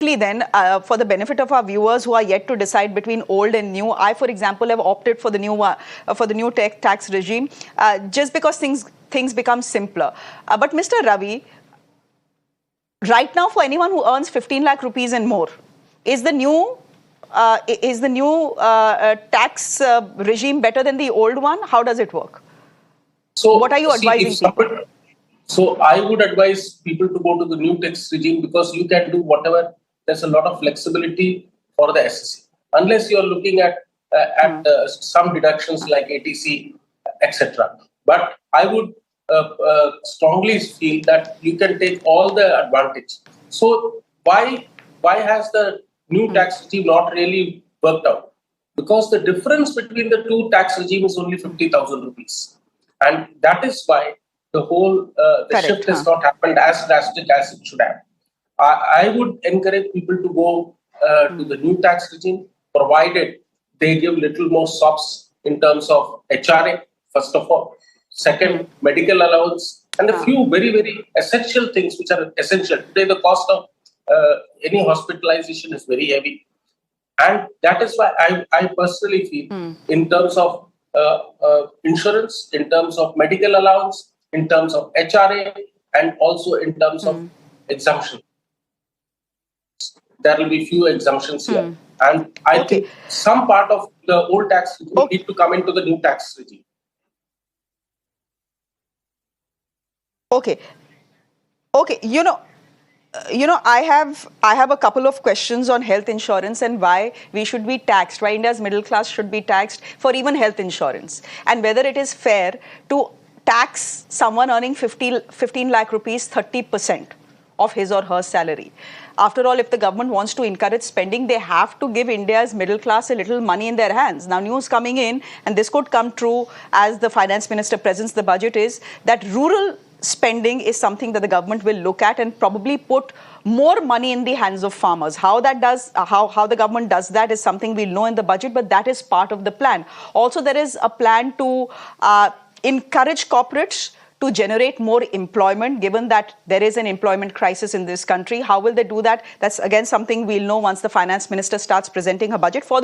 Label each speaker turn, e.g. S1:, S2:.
S1: briefly then, for the benefit of our viewers who are yet to decide between old and new, I, for example, have opted for the new tax regime just because things become simpler. But Mr. Ravi, right now, for anyone who earns 15 lakh rupees and more, is the new tax regime better than the old one? How does it work? So, what are you advising people?
S2: So, I would advise people to go to the new tax regime because you can do whatever. There's a lot of flexibility for the SSC. Unless you're looking at some deductions like ATC, etc. But I would strongly feel that you can take all the advantage. So why has the new tax regime not really worked out? Because the difference between the two tax regimes is only 50,000 rupees. And that is why the whole shift has not happened as drastic as it should have. I would encourage people to go to the new tax regime, provided they give little more sops in terms of HRA, first of all. Second, medical allowance, and a few very, very essential things which are essential. Today, the cost of any hospitalization is very heavy. And that is why I personally feel in terms of insurance, in terms of medical allowance, in terms of HRA, and also in terms of exemption. There will be few exemptions here. And I think some part of the old tax regime need to come into the new tax regime.
S1: Okay. You know, I have a couple of questions on health insurance and why we should be taxed, why India's middle class should be taxed for even health insurance, and whether it is fair to tax someone earning 15 lakh rupees 30% of his or her salary. After all, if the government wants to encourage spending, they have to give India's middle class a little money in their hands. Now, news coming in, and this could come true as the finance minister presents the budget, is that rural spending is something that the government will look at and probably put more money in the hands of farmers. How the government does that is something we'll know in the budget, but that is part of the plan. Also, there is a plan to encourage corporates to generate more employment, given that there is an employment crisis in this country. How will they do that? That's again something we'll know once the finance minister starts presenting her budget. For